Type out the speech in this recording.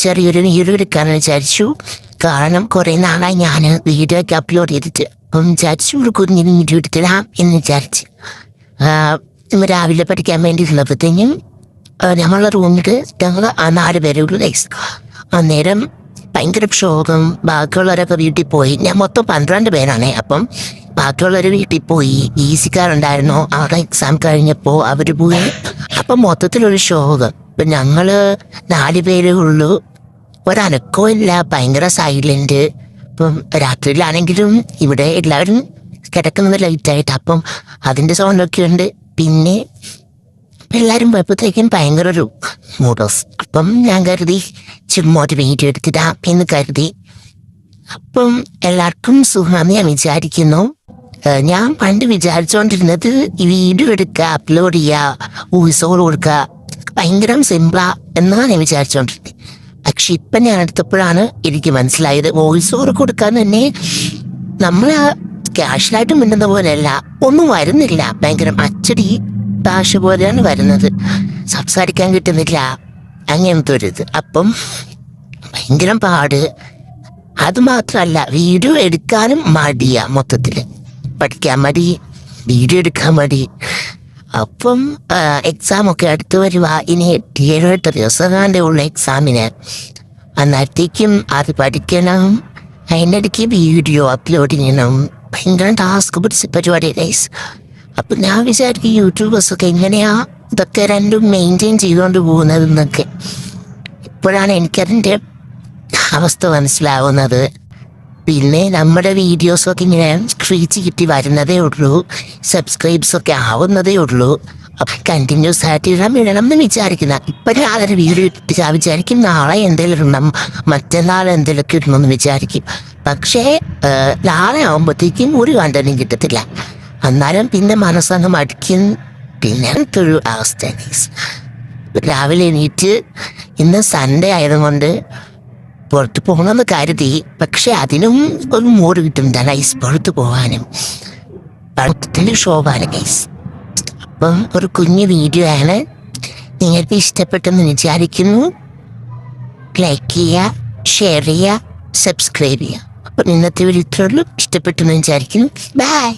ചെറിയൊരു വീഡിയോ എടുക്കാമെന്ന് വിചാരിച്ചു. കാരണം കുറേ നാളായി ഞാൻ വീഡിയോ ഒക്കെ അപ്ലോഡ് ചെയ്തിട്ട്. അപ്പം വിചാരിച്ചു ഒരു കുഞ്ഞിന് വീഡിയോ എടുത്തിടാം എന്ന് വിചാരിച്ച്. രാവിലെ പഠിക്കാൻ വേണ്ടിയിട്ടുള്ളപ്പോഴത്തേക്കും ഞങ്ങളുടെ റൂമിൽ ഞങ്ങൾ 4 പേരേ ഉള്ളൂ ഗൈസ്. അന്നേരം ഭയങ്കര ക്ഷോഭം. ബാക്കിയുള്ളവരൊക്കെ വീട്ടിൽ പോയി. ഞാൻ മൊത്തം 12 പേരാണ്. അപ്പം ബാക്കിയുള്ളവർ വീട്ടിൽ പോയി. ഈസിക്കാരുണ്ടായിരുന്നു, അവരുടെ എക്സാം കഴിഞ്ഞപ്പോൾ അവർ പോയി. അപ്പം മൊത്തത്തിലൊരു ശോകം. ഇപ്പം ഞങ്ങൾ 4 പേരേ ഉള്ളൂ. ഒരനക്കവും ഇല്ല, ഭയങ്കര സൈലൻറ്റ്. ഇപ്പം രാത്രിയിലാണെങ്കിലും ഇവിടെ എല്ലാവരും കിടക്കുന്നത് ലൈറ്റായിട്ട്. അപ്പം അതിൻ്റെ സൗണ്ടൊക്കെ ഉണ്ട്. പിന്നെ എല്ലാവരും പോയപ്പോഴത്തേക്കും ഭയങ്കര ഒരു മൂഡോസ്. അപ്പം ഞാൻ കരുതി ചുമ്മാ ഒരു വീഡിയോ എടുത്തിടാം എന്ന് കരുതി. അപ്പം എല്ലാവർക്കും സുഖമാണെന്ന് ഞാൻ വിചാരിക്കുന്നു. ഞാൻ പണ്ട് വിചാരിച്ചുകൊണ്ടിരുന്നത് ഈ വീഡിയോ എടുക്കുക, അപ്ലോഡ് ചെയ്യുക, വോയിസ് ഓവർ കൊടുക്കുക ഭയങ്കര സിമ്പിളാ എന്നാണ് ഞാൻ വിചാരിച്ചുകൊണ്ടിരുന്നത്. പക്ഷെ ഇപ്പം ഞാൻ എടുത്തപ്പോഴാണ് എനിക്ക് മനസ്സിലായത് വോയിസ് ഓവർ കൊടുക്കാൻ തന്നെ നമ്മൾ ക്യാഷ്വലായിട്ട് മിണ്ടുന്ന പോലെയല്ല, ഒന്നും വരുന്നില്ല. ഭയങ്കര അച്ചടി ഭാഷ പോലെയാണ് വരുന്നത്, സംസാരിക്കാൻ കിട്ടുന്നില്ല, അങ്ങനത്തെ ഒരു ഇത്. അപ്പം ഭയങ്കര പാട്. അതുമാത്രമല്ല വീഡിയോ എടുക്കാനും മടിയാ. മൊത്തത്തിൽ പഠിക്കാൻ മടി, വീഡിയോ എടുക്കാൻ മടി. അപ്പം എക്സാമൊക്കെ അടുത്ത് വരുക. ഇനി 7-8 ദിവസം ഉള്ള എക്സാമിന്. അന്നേരത്തേക്കും അത് പഠിക്കണം, അതിനിടയ്ക്ക് വീഡിയോ അപ്ലോഡ് ചെയ്യണം. ഭയങ്കര ടാസ്ക് പിടിച്ച പരിപാടി ഗൈസ്. അപ്പം ഞാൻ വിചാരിക്കും യൂട്യൂബേഴ്സൊക്കെ എങ്ങനെയാ ഇതൊക്കെ രണ്ടും മെയിൻറ്റെയിൻ ചെയ്തുകൊണ്ട് പോകുന്നതെന്നൊക്കെ. ഇപ്പോഴാണ് എനിക്കതിൻ്റെ അവസ്ഥ മനസ്സിലാവുന്നത്. പിന്നെ നമ്മുടെ വീഡിയോസൊക്കെ ഇങ്ങനെ റീച്ച് കിട്ടി വരുന്നതേ ഉള്ളൂ, സബ്സ്ക്രൈബ്സൊക്കെ ആവുന്നതേ ഉള്ളൂ. അപ്പം കണ്ടിന്യൂസ് ആയിട്ട് ഇടണം എന്ന് വിചാരിക്കുന്ന. ഇപ്പം രാവിലെ വീഡിയോ ഇട്ടിട്ട് വിചാരിക്കും നാളെ എന്തെങ്കിലും ഇടണം, മറ്റന്നാൾ എന്തെങ്കിലുമൊക്കെ ഇടണമെന്ന് വിചാരിക്കും. പക്ഷേ നാളെ ആകുമ്പോഴത്തേക്കും ഒരു കണ്ടന്റും കിട്ടത്തില്ല. എന്നാലും പിന്നെ മനസ്സങ്ങ് മടിക്കും. പിന്നെ ഒരു അവസ്ഥ. രാവിലെ എണീറ്റ് ഇന്ന് സൺഡേ ആയതുകൊണ്ട് പുറത്ത് പോകണമെന്ന് കരുതി. പക്ഷെ അതിനും ഒരു മൂഡ് കിട്ടുന്നില്ല ഗൈസ്, പുറത്ത് പോകാനും. പഴത്തിൻ്റെ ഷോപ്പാണ് ഗൈസ്. അപ്പം ഒരു കുഞ്ഞു വീഡിയോ ആണ്. നിങ്ങൾക്ക് ഇഷ്ടപ്പെട്ടെന്ന് വിചാരിക്കുന്നു. ലൈക്ക് ചെയ്യുക, ഷെയർ ചെയ്യുക, സബ്സ്ക്രൈബ് ചെയ്യുക. അപ്പം ഇന്നത്തെ വീഡിയോ ഇത്രയുള്ളൂ. ഇഷ്ടപ്പെട്ടെന്ന് വിചാരിക്കുന്നു. ബൈ.